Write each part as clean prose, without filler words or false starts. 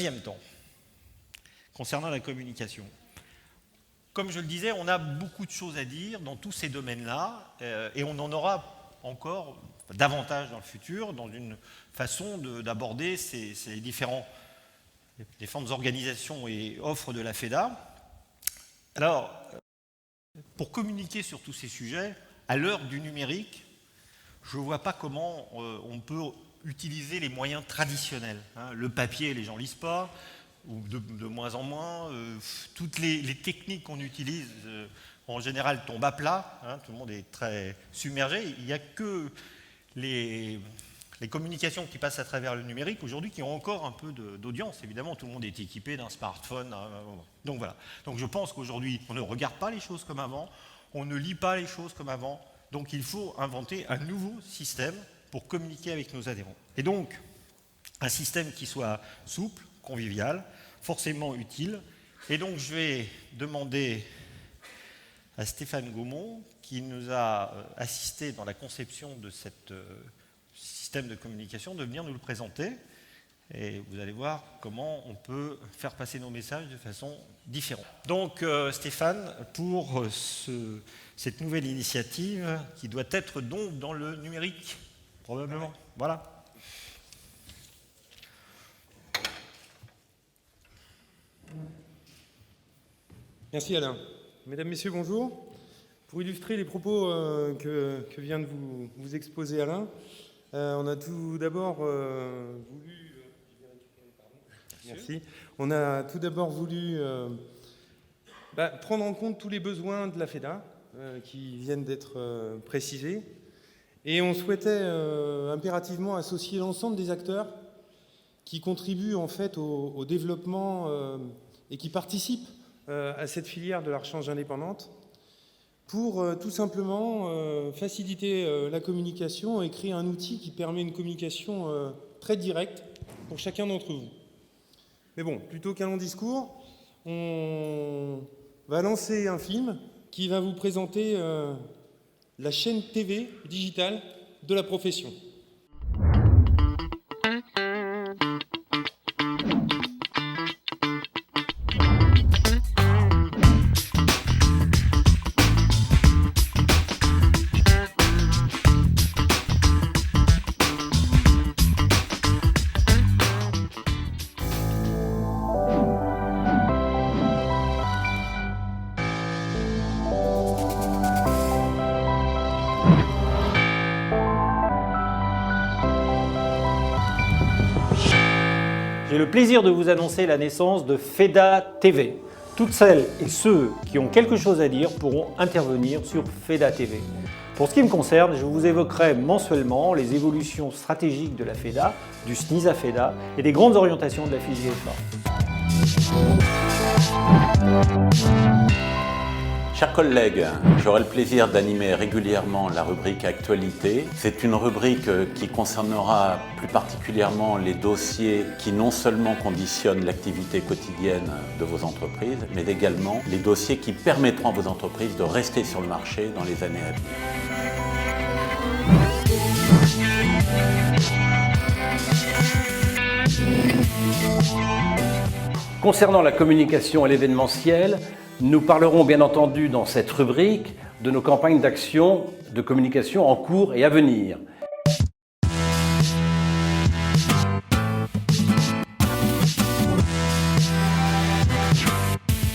deuxième temps, concernant la communication. Comme je le disais, on a beaucoup de choses à dire dans tous ces domaines-là, et on en aura encore davantage dans le futur, dans une façon d'aborder ces différentes organisations et offres de la FEDA. Alors, pour communiquer sur tous ces sujets, à l'heure du numérique, je ne vois pas comment on peut utiliser les moyens traditionnels. Le papier, les gens ne lisent pas, ou de moins en moins. Toutes les techniques qu'on utilise, en général, tombent à plat. Tout le monde est très submergé. Il n'y a que les communications qui passent à travers le numérique aujourd'hui qui ont encore un peu d'audience. Évidemment, tout le monde est équipé d'un smartphone. Donc voilà. Donc je pense qu'aujourd'hui, on ne regarde pas les choses comme avant, on ne lit pas les choses comme avant. Donc il faut inventer un nouveau système pour communiquer avec nos adhérents. Et donc, un système qui soit souple, convivial, forcément utile. Et donc je vais demander à Stéphane Gaumont, qui nous a assisté dans la conception de ce système de communication, de venir nous le présenter. Et vous allez voir comment on peut faire passer nos messages de façon différente. Donc Stéphane, pour cette nouvelle initiative qui doit être donc dans le numérique, probablement. Voilà. Merci Alain. Mesdames, Messieurs, bonjour. Pour illustrer les propos que vient de vous exposer Alain, on a tout d'abord voulu... Merci. On a tout d'abord voulu prendre en compte tous les besoins de la FEDA qui viennent d'être précisés. Et on souhaitait impérativement associer l'ensemble des acteurs qui contribuent en fait au développement et qui participent à cette filière de la recherche indépendante pour tout simplement faciliter la communication et créer un outil qui permet une communication très directe pour chacun d'entre vous. Mais bon, plutôt qu'un long discours, on va lancer un film qui va vous présenter la chaîne TV digitale de la profession. J'ai le plaisir de vous annoncer la naissance de FEDA TV. Toutes celles et ceux qui ont quelque chose à dire pourront intervenir sur FEDA TV. Pour ce qui me concerne, je vous évoquerai mensuellement les évolutions stratégiques de la FEDA, du SNISA FEDA et des grandes orientations de la FIGFA. Chers collègues, j'aurai le plaisir d'animer régulièrement la rubrique Actualité. C'est une rubrique qui concernera plus particulièrement les dossiers qui non seulement conditionnent l'activité quotidienne de vos entreprises, mais également les dossiers qui permettront à vos entreprises de rester sur le marché dans les années à venir. Concernant la communication et l'événementiel, nous parlerons bien entendu dans cette rubrique de nos campagnes d'action de communication en cours et à venir.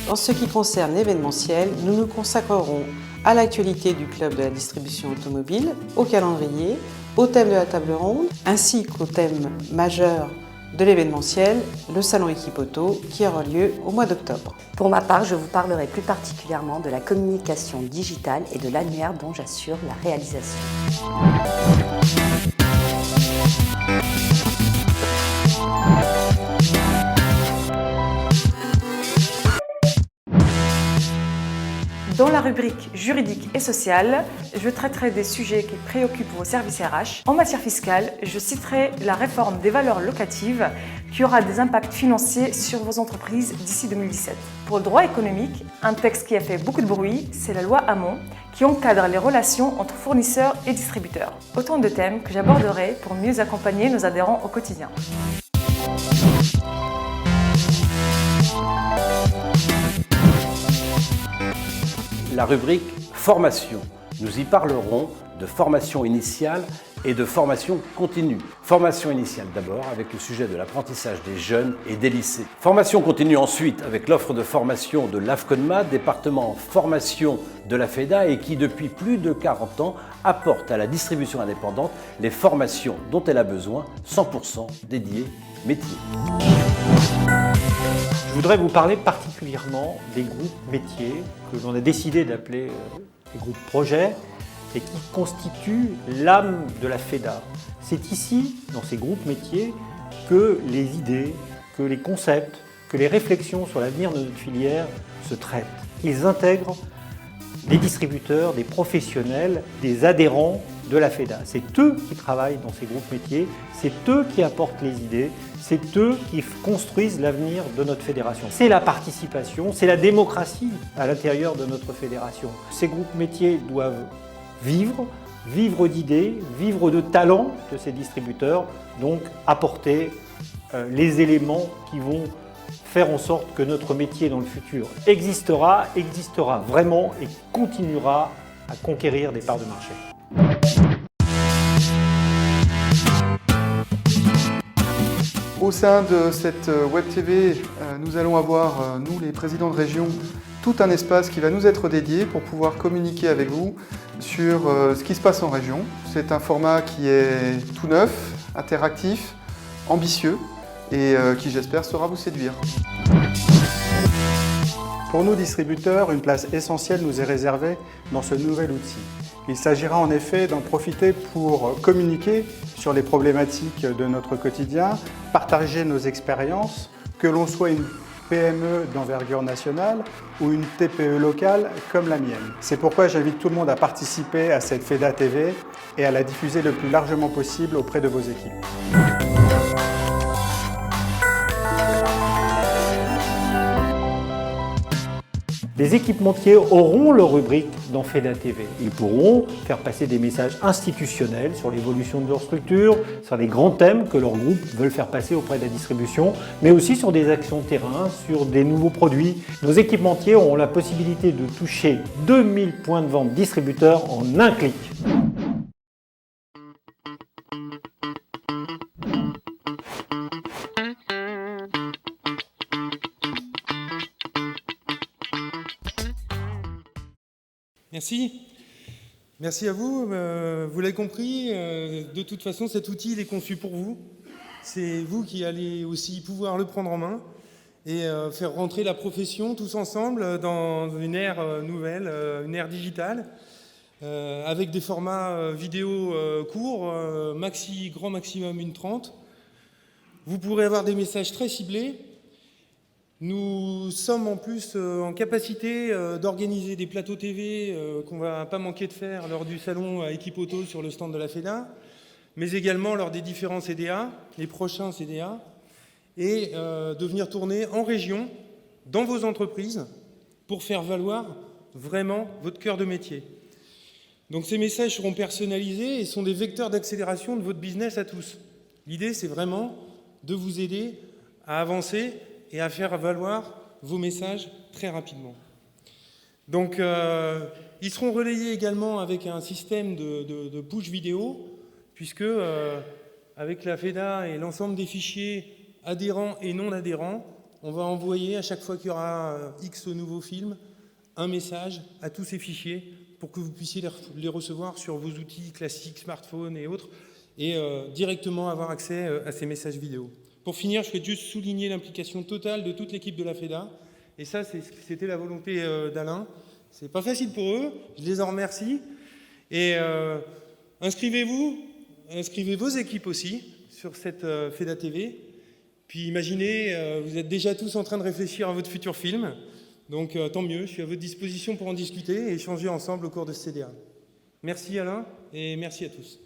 En ce qui concerne l'événementiel, nous nous consacrerons à l'actualité du club de la distribution automobile, au calendrier, au thème de la table ronde, ainsi qu'au thème majeur de l'événementiel, le salon Équipe Auto, qui aura lieu au mois d'octobre. Pour ma part, je vous parlerai plus particulièrement de la communication digitale et de l'annuaire dont j'assure la réalisation. Dans la rubrique juridique et sociale, je traiterai des sujets qui préoccupent vos services RH. En matière fiscale, je citerai la réforme des valeurs locatives qui aura des impacts financiers sur vos entreprises d'ici 2017. Pour le droit économique, un texte qui a fait beaucoup de bruit, c'est la loi Hamon qui encadre les relations entre fournisseurs et distributeurs. Autant de thèmes que j'aborderai pour mieux accompagner nos adhérents au quotidien. la rubrique formation. Nous y parlerons de formation initiale et de formation continue. Formation initiale d'abord avec le sujet de l'apprentissage des jeunes et des lycées. Formation continue ensuite avec l'offre de formation de l'AFCONMA, département formation de la FEDA et qui depuis plus de 40 ans apporte à la distribution indépendante les formations dont elle a besoin, 100% dédiées métiers. Je voudrais vous parler particulièrement des groupes métiers que l'on a décidé d'appeler les groupes projets et qui constituent l'âme de la FEDA. C'est ici, dans ces groupes métiers, que les idées, que les concepts, que les réflexions sur l'avenir de notre filière se traitent. Ils intègrent des distributeurs, des professionnels, des adhérents de la FEDA. C'est eux qui travaillent dans ces groupes métiers, c'est eux qui apportent les idées, c'est eux qui construisent l'avenir de notre fédération. C'est la participation, c'est la démocratie à l'intérieur de notre fédération. Ces groupes métiers doivent vivre d'idées, vivre de talents de ces distributeurs, donc apporter les éléments qui vont faire en sorte que notre métier dans le futur existera vraiment et continuera à conquérir des parts de marché. Au sein de cette Web TV, nous allons avoir, nous les présidents de région, tout un espace qui va nous être dédié pour pouvoir communiquer avec vous sur ce qui se passe en région. C'est un format qui est tout neuf, interactif, ambitieux et qui j'espère saura vous séduire. Pour nous distributeurs, une place essentielle nous est réservée dans ce nouvel outil. Il s'agira en effet d'en profiter pour communiquer sur les problématiques de notre quotidien, partager nos expériences, que l'on soit une PME d'envergure nationale ou une TPE locale comme la mienne. C'est pourquoi j'invite tout le monde à participer à cette FEDA TV et à la diffuser le plus largement possible auprès de vos équipes. Les équipementiers auront leur rubrique dans FEDA TV. Ils pourront faire passer des messages institutionnels sur l'évolution de leur structure, sur les grands thèmes que leurs groupes veulent faire passer auprès de la distribution, mais aussi sur des actions de terrain, sur des nouveaux produits. Nos équipementiers auront la possibilité de toucher 2000 points de vente distributeurs en un clic. Merci. Merci à vous. Vous l'avez compris, de toute façon, cet outil il est conçu pour vous. C'est vous qui allez aussi pouvoir le prendre en main et faire rentrer la profession tous ensemble dans une ère nouvelle, une ère digitale, avec des formats vidéo courts, grand maximum 1:30. Vous pourrez avoir des messages très ciblés. Nous sommes en plus en capacité d'organiser des plateaux TV qu'on ne va pas manquer de faire lors du salon à Équipe Auto sur le stand de la FEDA, mais également lors des différents CDA, les prochains CDA, et de venir tourner en région, dans vos entreprises, pour faire valoir vraiment votre cœur de métier. Donc ces messages seront personnalisés et sont des vecteurs d'accélération de votre business à tous. L'idée, c'est vraiment de vous aider à avancer et à faire valoir vos messages très rapidement. Donc, ils seront relayés également avec un système de push vidéo, puisque avec la FEDA et l'ensemble des fichiers adhérents et non adhérents, on va envoyer à chaque fois qu'il y aura X nouveaux films, un message à tous ces fichiers pour que vous puissiez les recevoir sur vos outils classiques, smartphones et autres, et directement avoir accès à ces messages vidéo. Pour finir, je souhaite juste souligner l'implication totale de toute l'équipe de la FEDA. Et ça, c'était la volonté d'Alain. C'est pas facile pour eux, je les en remercie. Et inscrivez vos équipes aussi sur cette FEDA TV. Puis imaginez, vous êtes déjà tous en train de réfléchir à votre futur film. Donc tant mieux, je suis à votre disposition pour en discuter et échanger ensemble au cours de ce CDA. Merci Alain et merci à tous.